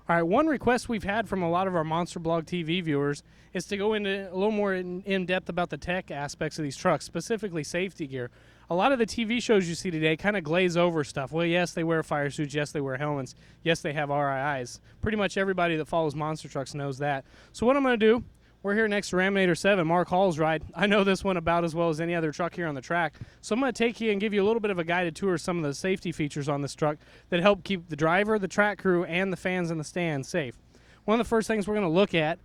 All right, one request we've had from a lot of our Monster Blog TV viewers is to go into a little more in depth about the tech aspects of these trucks, specifically safety gear. A lot of the TV shows you see today kind of glaze over stuff. Well, yes, they wear fire suits. Yes, they wear helmets. Yes, they have RIIs. Pretty much everybody that follows monster trucks knows that. So what I'm going to do, we're here next to Raminator 7, Mark Hall's ride. I know this one about as well as any other truck here on the track. So I'm going to take you and give you a little bit of a guided tour of some of the safety features on this truck that help keep the driver, the track crew, and the fans in the stand safe. One of the first things we're going to look at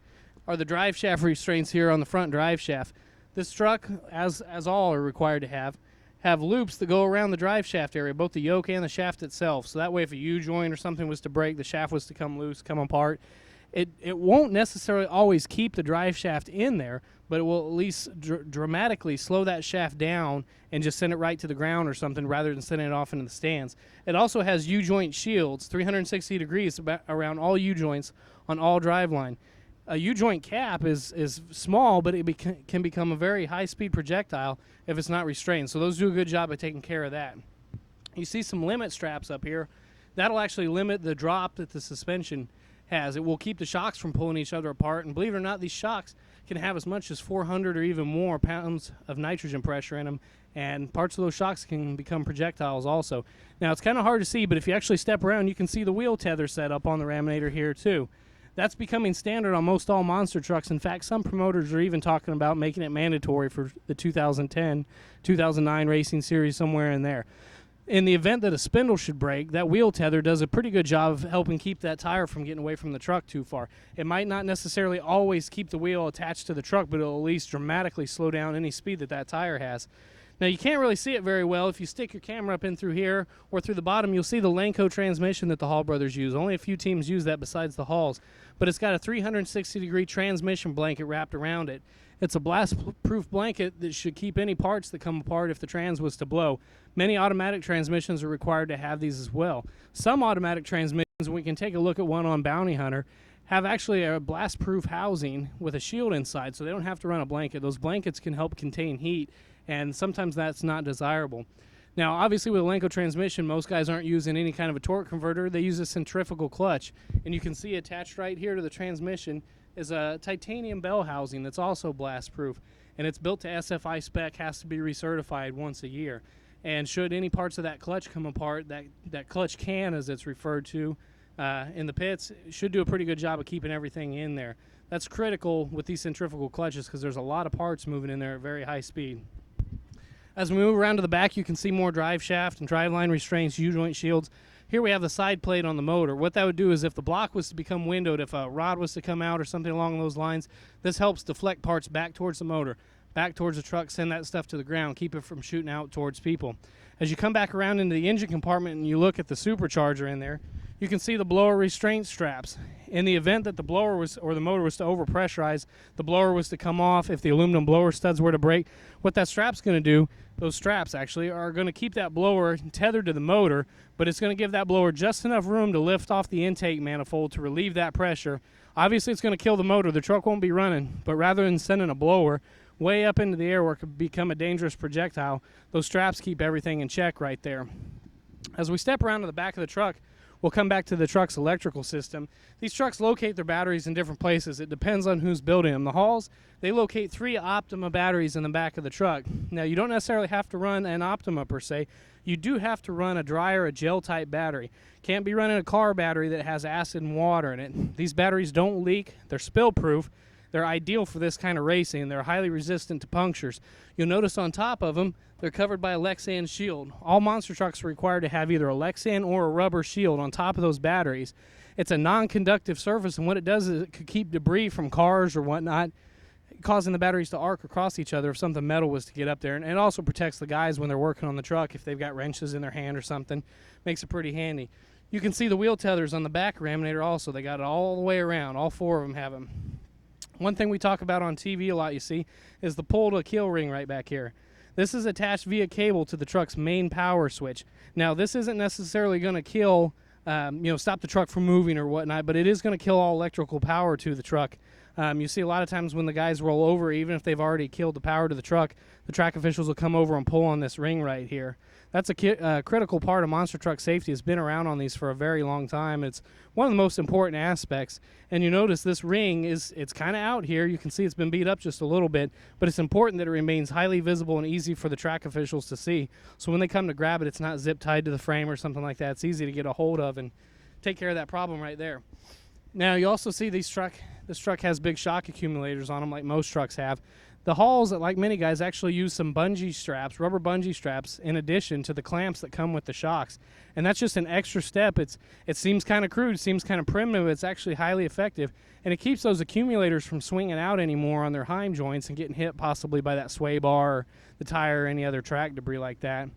are the drive shaft restraints here on the front drive shaft. This truck, as all are required to have loops that go around the drive shaft area, both the yoke and the shaft itself. So that way if a U-joint or something was to break, the shaft was to come loose, come apart, it won't necessarily always keep the drive shaft in there, but it will at least dramatically slow that shaft down and just send it right to the ground or something rather than sending it off into the stands. It also has U-joint shields, 360 degrees around all U-joints on all driveline. A U-joint cap is small, but it can become a very high-speed projectile if it's not restrained. So those do a good job of taking care of that. You see some limit straps up here. That'll actually limit the drop that the suspension has. It will keep the shocks from pulling each other apart, and believe it or not, these shocks can have as much as 400 or even more pounds of nitrogen pressure in them, and parts of those shocks can become projectiles also. Now, it's kind of hard to see, but if you actually step around, you can see the wheel tether set up on the Raminator here too. That's becoming standard on most all monster trucks. In fact, some promoters are even talking about making it mandatory for the 2010, 2009 racing series, somewhere in there. In the event that a spindle should break, that wheel tether does a pretty good job of helping keep that tire from getting away from the truck too far. It might not necessarily always keep the wheel attached to the truck, but it'll at least dramatically slow down any speed that tire has. Now, you can't really see it very well. If you stick your camera up in through here or through the bottom, you'll see the Lenco transmission that the Hall brothers use. Only a few teams use that besides the Halls. But it's got a 360-degree transmission blanket wrapped around it. It's a blast-proof blanket that should keep any parts that come apart if the trans was to blow. Many automatic transmissions are required to have these as well. Some automatic transmissions, and we can take a look at one on Bounty Hunter, have actually a blast-proof housing with a shield inside, so they don't have to run a blanket. Those blankets can help contain heat, and sometimes that's not desirable. Now, obviously with a Lenco transmission, most guys aren't using any kind of a torque converter. They use a centrifugal clutch, and you can see attached right here to the transmission is a titanium bell housing that's also blast-proof, and it's built to SFI spec, has to be recertified once a year. And should any parts of that clutch come apart, that clutch can, as it's referred to in the pits, should do a pretty good job of keeping everything in there. That's critical with these centrifugal clutches because there's a lot of parts moving in there at very high speed. As we move around to the back, you can see more drive shaft and driveline restraints, U-joint shields. Here we have the side plate on the motor. What that would do is if the block was to become windowed, if a rod was to come out or something along those lines, this helps deflect parts back towards the motor, back towards the truck, send that stuff to the ground, keep it from shooting out towards people. As you come back around into the engine compartment and you look at the supercharger in there, you can see the blower restraint straps. In the event that the blower was, or the motor was to overpressurize, the blower was to come off, if the aluminum blower studs were to break, what that strap's going to do, those straps actually, are going to keep that blower tethered to the motor, but it's going to give that blower just enough room to lift off the intake manifold to relieve that pressure. Obviously, it's going to kill the motor. The truck won't be running, but rather than sending a blower way up into the air where it could become a dangerous projectile, those straps keep everything in check right there. As we step around to the back of the truck, we'll come back to the truck's electrical system. These trucks locate their batteries in different places. It depends on who's building them. The Halls, they locate 3 Optima batteries in the back of the truck. Now, you don't necessarily have to run an Optima per se. You do have to run a dry or a gel-type battery. Can't be running a car battery that has acid and water in it. These batteries don't leak. They're spill-proof. They're ideal for this kind of racing. They're highly resistant to punctures. You'll notice on top of them, they're covered by a Lexan shield. All monster trucks are required to have either a Lexan or a rubber shield on top of those batteries. It's a non-conductive surface, and what it does is it could keep debris from cars or whatnot, causing the batteries to arc across each other if something metal was to get up there. And it also protects the guys when they're working on the truck if they've got wrenches in their hand or something. Makes it pretty handy. You can see the wheel tethers on the back Raminator also. They got it all the way around. All 4 of them have them. One thing we talk about on TV a lot, you see, is the pull to kill ring right back here. This is attached via cable to the truck's main power switch. Now, this isn't necessarily going to kill, stop the truck from moving or whatnot, but it is going to kill all electrical power to the truck. You see a lot of times when the guys roll over, even if they've already killed the power to the truck officials will come over and pull on this ring right here. That's a critical part of monster truck safety. It's been around on these for a very long time. It's one of the most important aspects. And you notice this ring it's kind of out here. You can see it's been beat up just a little bit, but it's important that it remains highly visible and easy for the track officials to see. So when they come to grab it, it's not zip tied to the frame or something like that. It's easy to get a hold of and take care of that problem right there. Now you also see this truck has big shock accumulators on them like most trucks have. The hulls, like many guys, actually use some bungee straps, rubber bungee straps, in addition to the clamps that come with the shocks. And that's just an extra step. It seems kind of crude, seems kind of primitive. It's actually highly effective. And it keeps those accumulators from swinging out anymore on their heim joints and getting hit possibly by that sway bar or the tire or any other track debris like that.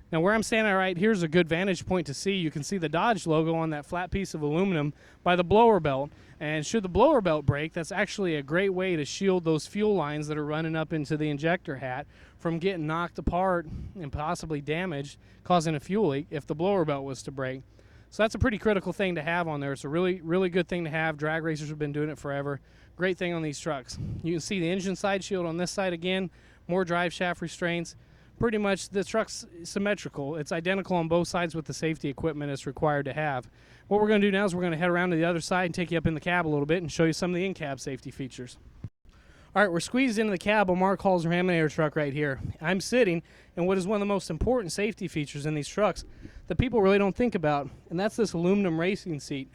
Now where I'm standing right here is a good vantage point to see. You can see the Dodge logo on that flat piece of aluminum by the blower belt. And should the blower belt break, that's actually a great way to shield those fuel lines that are running up into the injector hat from getting knocked apart and possibly damaged, causing a fuel leak if the blower belt was to break. So that's a pretty critical thing to have on there. It's a really, really good thing to have. Drag racers have been doing it forever. Great thing on these trucks. You can see the engine side shield on this side again, more drive shaft restraints. Pretty much the truck's symmetrical. It's identical on both sides with the safety equipment it's required to have. What we're going to do now is we're going to head around to the other side and take you up in the cab a little bit and show you some of the in-cab safety features. All right, we're squeezed into the cab of Mark Hall's Raminator truck right here. I'm sitting in what is one of the most important safety features in these trucks that people really don't think about, and that's this aluminum racing seat.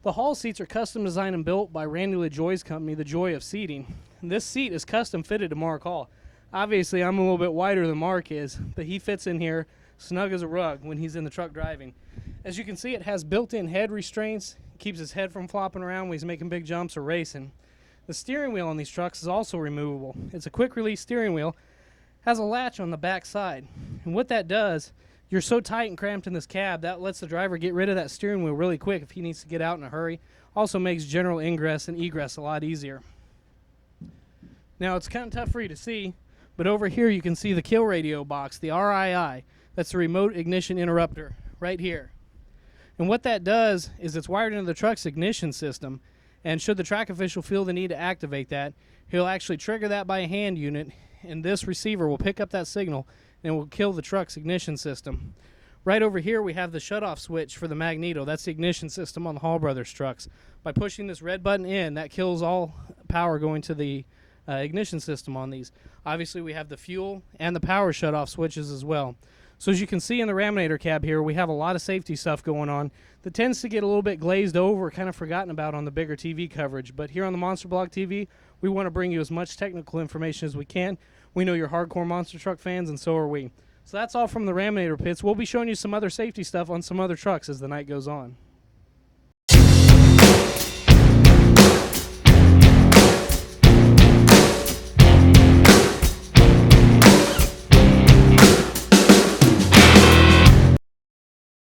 The Hall seats are custom designed and built by Randy LaJoy's company, The Joy of Seating. And this seat is custom fitted to Mark Hall. Obviously, I'm a little bit wider than Mark is, but he fits in here snug as a rug when he's in the truck driving. As you can see, it has built-in head restraints. It keeps his head from flopping around when he's making big jumps or racing. The steering wheel on these trucks is also removable. It's a quick-release steering wheel. Has a latch on the back side. And what that does, you're so tight and cramped in this cab, that lets the driver get rid of that steering wheel really quick if he needs to get out in a hurry. Also makes general ingress and egress a lot easier. Now, it's kind of tough for you to see, but over here you can see the kill radio box, the RII. That's the remote ignition interrupter right here. And what that does is it's wired into the truck's ignition system, and should the track official feel the need to activate that, he'll actually trigger that by a hand unit, and this receiver will pick up that signal and will kill the truck's ignition system. Right over here we have the shutoff switch for the Magneto. That's the ignition system on the Hall Brothers trucks. By pushing this red button in, that kills all power going to the ignition system on these. Obviously we have the fuel and the power shutoff switches as well. So as you can see in the Raminator cab here, we have a lot of safety stuff going on that tends to get a little bit glazed over, kind of forgotten about on the bigger TV coverage. But here on the Monster Blog TV, we want to bring you as much technical information as we can. We know you're hardcore monster truck fans, and so are we. So that's all from the Raminator pits. We'll be showing you some other safety stuff on some other trucks as the night goes on.